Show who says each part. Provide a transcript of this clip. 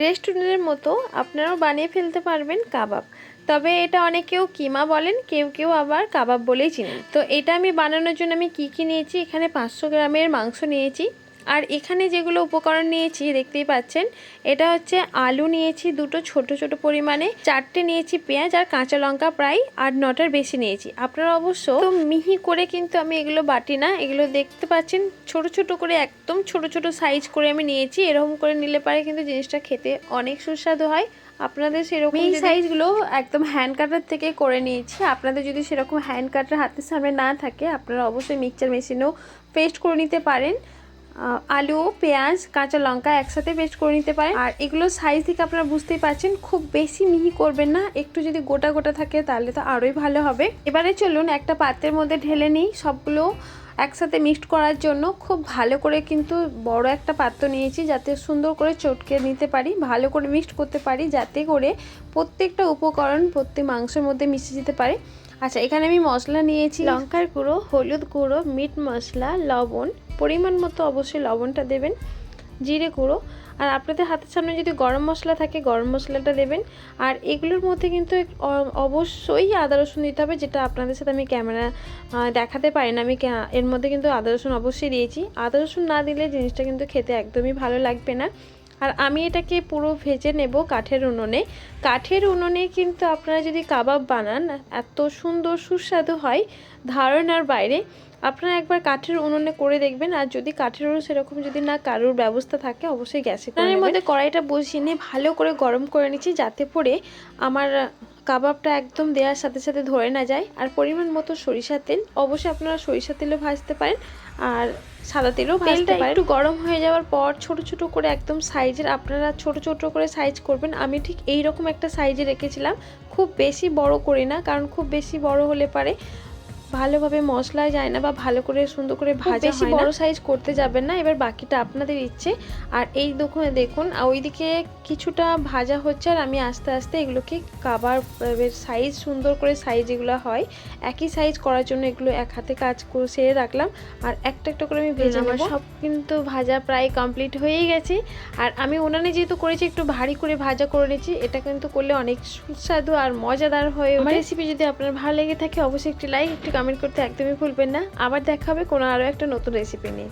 Speaker 1: রেস্টুরেন্টের মতো আপনারাও বানিয়ে ফেলতে পারবেন কাবাব। তবে এটা অনেকেও কিমা বলেন, কেউ কেউ আবার কাবাব বলেই চিনেন। তো এটা আমি বানানোর জন্য আমি কি নিয়েছি, এখানে 500 গ্রামের মাংস নিয়েছি। আর এখানে যেগুলো উপকরণ নিয়েছি দেখতেই পাচ্ছেন, এটা হচ্ছে আলু নিয়েছি দুটো ছোট ছোট পরিমাণে, 4টে নিয়েছি পেঁয়াজ, আর কাঁচা লঙ্কা প্রায় 8-9টার বেশি নিয়েছি। আপনারা অবশ্য তো মিহি করে কিন্তু আমি এগুলো বাটি না, এগুলো দেখতে পাচ্ছেন ছোট ছোট করে একদম ছোট ছোট সাইজ করে আমি নিয়েছি। এরকম করে নিলে পারে কিন্তু জিনিসটা খেতে অনেক সুস্বাদু হয়। আপনাদের সেরকম এই সাইজগুলো একদম হ্যান্ড কাটার থেকে করে নিয়েছি। আপনাদের যদি সেরকম হ্যান্ড কাটার হাতের সামনে না থাকে, আপনারা অবশ্যই মিক্সচার মেশিনেও পেস্ট করে নিতে পারেন। আলু, পেঁয়াজ, কাঁচা লঙ্কা একসাথে পেস্ট করে নিতে পারেন। আর এগুলো সাইজ থেকে আপনারা বুঝতেই পারছেন, খুব বেশি মিহি করবেন না, একটু যদি গোটা গোটা থাকে তাহলে তো আরোই ভালো হবে। এবারে চলুন একটা পাত্রের মধ্যে ঢেলে নিই সবগুলো একসাথে মিক্সড করার জন্য। খুব ভালো করে কিন্তু বড় একটা পাত্র নিয়েছি, যাতে সুন্দর করে চটকে নিতে পারি, ভালো করে মিক্সড করতে পারি, যাতে করে প্রত্যেকটা উপকরণ প্রত্যেক মাংসের মধ্যে মিশে যেতে পারে। আচ্ছা, এখানে আমি মশলা নিয়েছি লঙ্কার গুঁড়ো, হলুদ গুঁড়ো, মিট মশলা, লবণ, পরিমাণ মতো অবশ্যই লবণটা দেবেন, জিরে গুঁড়ো, আর আপনাদের হাতের সামনে যদি গরম মশলা থাকে গরম মশলাটা দেবেন। আর এগুলোর মধ্যে কিন্তু অবশ্যই আদা রসুন দিতে হবে, যেটা আপনাদের সাথে আমি ক্যামেরা দেখাতে পারি না। আমি এর মধ্যে কিন্তু আদা রসুন অবশ্যই দিয়েছি। আদা রসুন না দিলে জিনিসটা কিন্তু খেতে একদমই ভালো লাগবে না। আর আমি এটাকে পুরো ভেজে নেব কাঠের উনুনে। কাঠের উনুনে কিন্তু আপনারা যদি কাবাব বানান এত সুন্দর সুস্বাদু হয় ধারণার বাইরে। আপনারা একবার কাঠের উনুনে করে দেখবেন। আর যদি কাঠের উনুন সেরকম যদি না কারোর ব্যবস্থা থাকে, অবশ্যই গ্যাসে করে নেবেন। এর মধ্যে কড়াইটা বসিয়ে নিয়ে ভালো করে গরম করে নিচ্ছি, যাতে করে আমার কাবাবটা একদম দেওয়ার সাথে সাথে ধরে না যায়। আর পরিমাণ মতো সরিষার তেল, অবশ্যই আপনারা সরিষার তেলও ভাজতে পারেন আর সাদা তেলও ভাজতে পারেন। একটু গরম হয়ে যাওয়ার পর ছোট ছোট করে একদম সাইজের আপনারা ছোট ছোট করে সাইজ করবেন। আমি ঠিক এই রকম একটা সাইজে রেখেছিলাম, খুব বেশি বড় করি না, কারণ খুব বেশি বড় হলে পারে ভালোভাবে মশলায় যায় না বা ভালো করে সুন্দর করে ভাজা হয় না। বড় সাইজ করতে যাবেন না, এবার বাকিটা আপনাদের ইচ্ছে। আর এই দেখুন ওইদিকে কিছুটা ভাজা হচ্ছে, আর আমি আস্তে আস্তে এগুলোকে কাবাবের সাইজ সুন্দর করে সাইজ এগুলো হয় একই সাইজ করার জন্য এগুলো এক হাতে কাজ করে সেরে রাখলাম। আর একটা একটা করে আমি ভেজে নেব। সব কিন্তু ভাজা প্রায় কমপ্লিট হয়েই গেছে। আর আমি উনানে যেহেতু করেছি একটু ভারী করে ভাজা করে নিয়েছি, এটা কিন্তু করলে অনেক সুস্বাদু আর মজাদার হয়ে ওঠে। আমার রেসিপি যদি আপনার ভালো লেগে থাকে অবশ্যই একটি লাইক, একটি কমেন্ট করতে একদমই ভুলবেন না। আবার দেখা হবে কোনো আরও একটা নতুন রেসিপি নিয়ে।